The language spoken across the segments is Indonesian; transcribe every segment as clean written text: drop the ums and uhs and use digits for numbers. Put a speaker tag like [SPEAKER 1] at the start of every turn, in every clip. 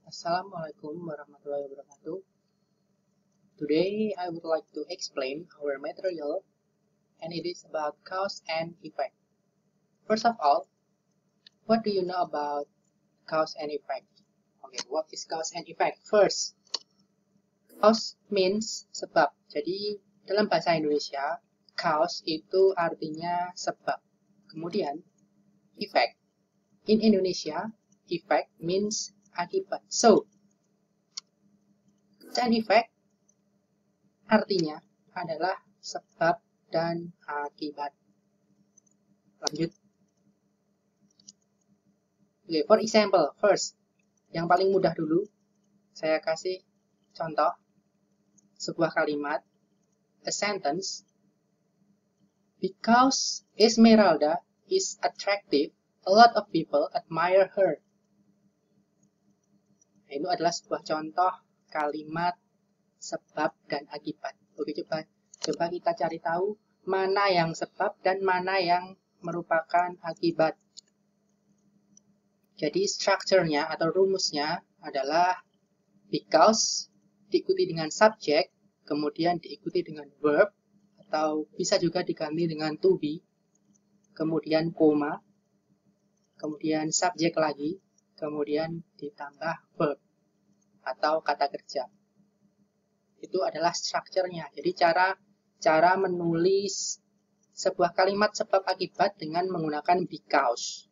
[SPEAKER 1] Assalamualaikum warahmatullahi wabarakatuh. Today I would like to explain our material, and it is about cause and effect. First of all, what do you know about cause and effect? Okay, what is cause and effect? First, cause means sebab. Jadi dalam bahasa Indonesia, cause itu artinya sebab. Kemudian effect. In Indonesia, effect means akibat. So, cause and effect artinya adalah sebab dan akibat. Lanjut. Okay, for example, first, yang paling mudah dulu, saya kasih contoh sebuah kalimat, a sentence. Because Esmeralda is attractive, a lot of people admire her. Nah, itu adalah sebuah contoh kalimat sebab dan akibat. Oke, coba kita cari tahu mana yang sebab dan mana yang merupakan akibat. Jadi strukturnya atau rumusnya adalah because diikuti dengan subjek, kemudian diikuti dengan verb, atau bisa juga diganti dengan to be, kemudian koma, kemudian subjek lagi, kemudian ditambah verb atau kata kerja. Itu adalah strukturnya. Jadi cara menulis sebuah kalimat sebab akibat dengan menggunakan because.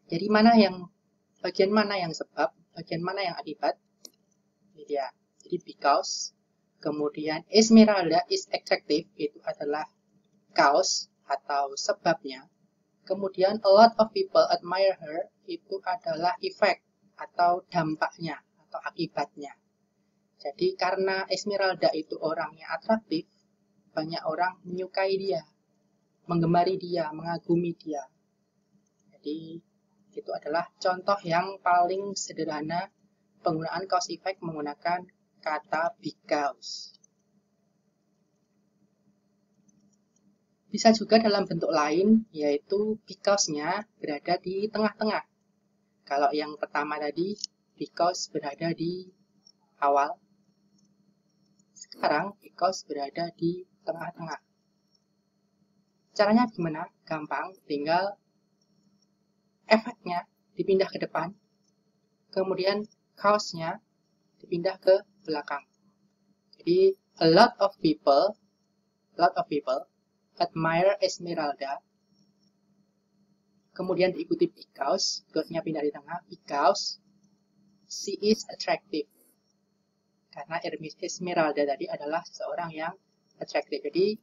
[SPEAKER 1] Jadi bagian mana yang sebab, bagian mana yang akibat? Ini dia. Jadi because, kemudian Esmeralda is attractive, itu adalah cause atau sebabnya. Kemudian a lot of people admire her, itu adalah effect atau dampaknya atau akibatnya. Jadi karena Esmeralda itu orangnya atraktif, banyak orang menyukai dia, menggemari dia, mengagumi dia. Jadi itu adalah contoh yang paling sederhana penggunaan cause effect menggunakan kata because. Bisa juga dalam bentuk lain, yaitu because-nya berada di tengah-tengah. Kalau yang pertama tadi, because berada di awal. Sekarang, because berada di tengah-tengah. Caranya gimana? Gampang, tinggal efeknya dipindah ke depan, kemudian cause-nya dipindah ke belakang. Jadi, a lot of people admire Esmeralda, kemudian diikuti because, because-nya pindah di tengah, because she is attractive. Karena Esmeralda tadi adalah seorang yang attractive. Jadi,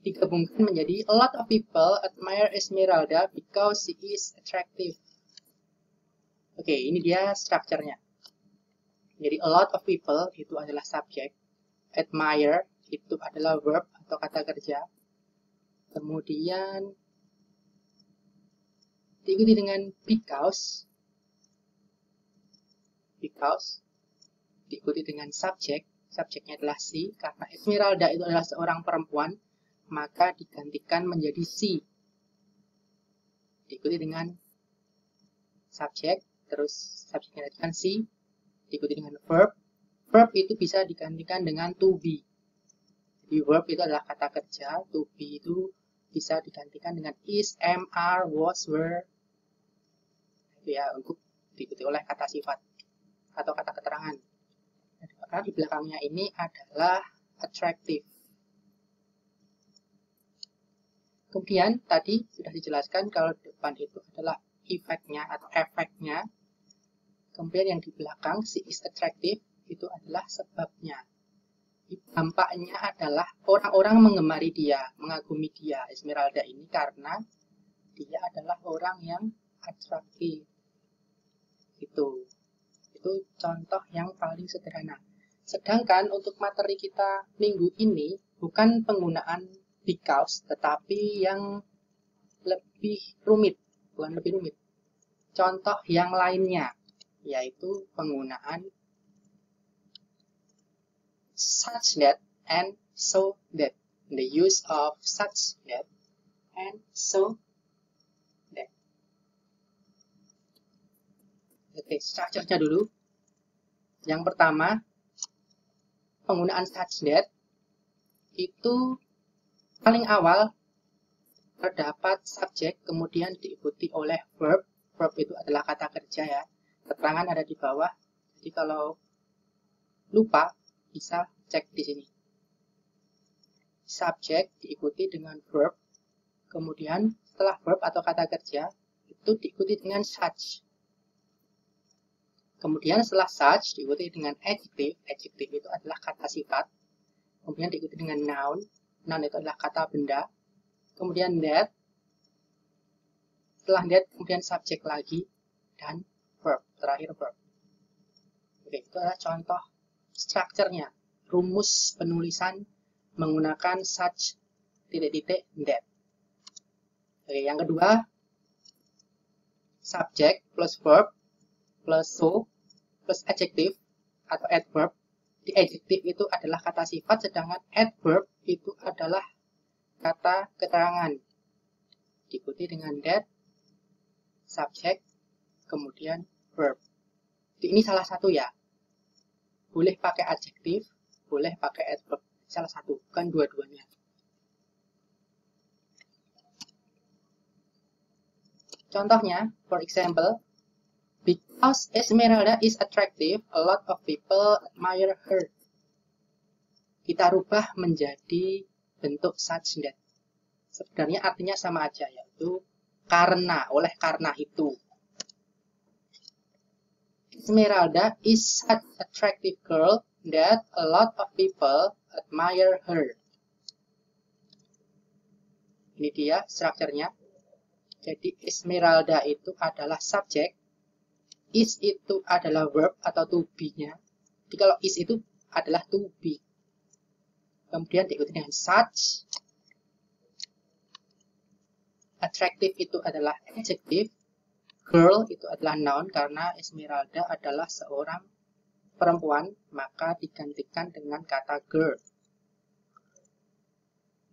[SPEAKER 1] digabungkan menjadi a lot of people admire Esmeralda because she is attractive. Oke, ini dia strukturnya. Jadi, a lot of people itu adalah subjek. Admire itu adalah verb atau kata kerja. Kemudian diikuti dengan because diikuti dengan subjek, subjeknya adalah she, karena Esmeralda itu adalah seorang perempuan, maka digantikan menjadi she. Diikuti dengan subjek, terus subjeknya dengan she, diikuti dengan verb. Verb itu bisa digantikan dengan to be. Jadi verb itu adalah kata kerja, to be itu bisa digantikan dengan is, am, are, was, were. Itu ya, untuk diikuti oleh kata sifat atau kata keterangan. Karena di belakangnya ini adalah attractive. Kemudian tadi sudah dijelaskan kalau di depan itu adalah efeknya atau efeknya. Kemudian yang di belakang she is attractive itu adalah sebabnya. Dampaknya adalah orang-orang mengemari dia, mengagumi dia, Esmeralda ini, karena dia adalah orang yang atraktif. Itu contoh yang paling sederhana. Sedangkan untuk materi kita minggu ini bukan penggunaan because, tetapi yang lebih rumit, bukan lebih rumit. Contoh yang lainnya, yaitu penggunaan such that and so that. The use of such that and so that. Oke, structure-nya dulu. Yang pertama, penggunaan such that itu paling awal terdapat subjek, kemudian diikuti oleh verb. Verb itu adalah kata kerja ya. Keterangan ada di bawah. Jadi kalau lupa, bisa cek di sini. Subjek diikuti dengan verb. Kemudian setelah verb atau kata kerja, itu diikuti dengan such. Kemudian setelah such diikuti dengan adjective. Adjective itu adalah kata sifat. Kemudian diikuti dengan noun. Noun itu adalah kata benda. Kemudian that. Setelah that kemudian subjek lagi dan verb. Terakhir verb. Oke, itu adalah contoh strukturnya. Rumus penulisan menggunakan such titik-titik that. Oke, yang kedua, subjek plus verb plus so plus adjective atau adverb. Di adjective itu adalah kata sifat, sedangkan adverb itu adalah kata keterangan. Diikuti dengan that, subjek, kemudian verb. Ini salah satu ya. Boleh pakai adjective, boleh pakai adverb. Salah satu, bukan dua-duanya. Contohnya, for example, because Esmeralda is attractive, a lot of people admire her. Kita rubah menjadi bentuk such that. Sebenarnya artinya sama aja, yaitu karena, oleh karena itu. Esmeralda is such an attractive girl that a lot of people admire her. Ini dia strukturnya. Jadi Esmeralda itu adalah subjek, is itu adalah verb atau to be-nya. Jadi kalau is itu adalah to be. Kemudian diikuti dengan such. Attractive itu adalah adjective. Girl itu adalah noun karena Esmeralda adalah seorang perempuan, maka digantikan dengan kata girl.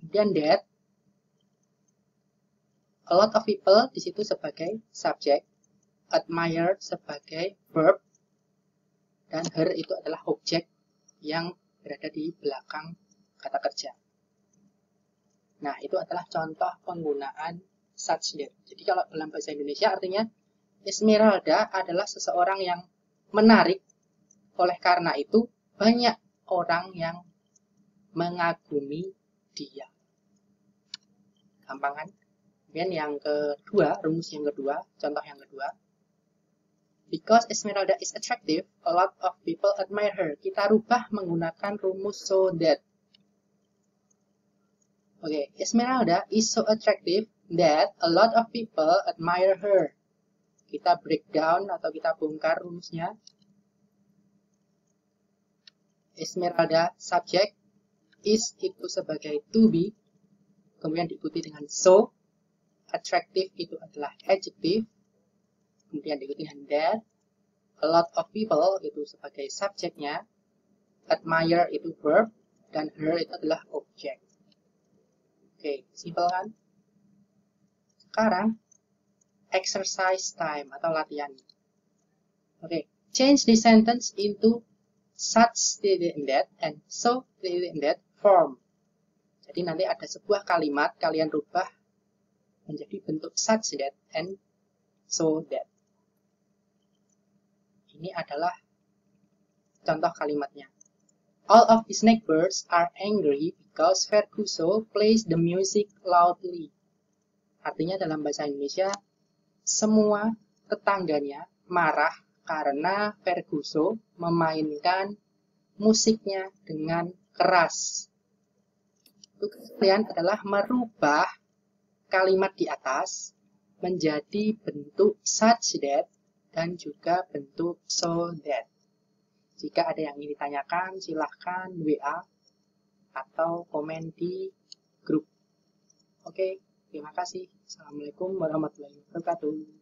[SPEAKER 1] Kemudian that. A lot of people di situ sebagai subjek, admire sebagai verb, dan her itu adalah objek yang berada di belakang kata kerja. Nah, itu adalah contoh penggunaan such that. Jadi kalau dalam bahasa Indonesia artinya Esmeralda adalah seseorang yang menarik, oleh karena itu banyak orang yang mengagumi dia. Gampang kan? Kemudian yang kedua, rumus yang kedua, contoh yang kedua. Because Esmeralda is attractive, a lot of people admire her. Kita rubah menggunakan rumus so that. Oke, Esmeralda is so attractive that a lot of people admire her. Kita breakdown atau kita bongkar rumusnya. Esmeralda subject, is itu sebagai to be, kemudian diikuti dengan so. Attractive itu adalah adjective, kemudian diikuti dengan that. A lot of people itu sebagai subjeknya, admire itu verb, dan her itu adalah objek. Oke, simple kan? Sekarang, exercise time atau latihan. Oke, change the sentence into such and that and so and that form. Jadi nanti ada sebuah kalimat, kalian rubah menjadi bentuk such that and so that. Ini adalah contoh kalimatnya. All of the snakebirds are angry because Ferguson plays the music loudly. Artinya dalam bahasa Indonesia, semua tetangganya marah karena Ferguson memainkan musiknya dengan keras. Tugas kalian adalah merubah kalimat di atas menjadi bentuk such that dan juga bentuk so that. Jika ada yang ingin ditanyakan, silahkan WA atau komen di grup. Oke, terima kasih. Assalamualaikum warahmatullahi wabarakatuh.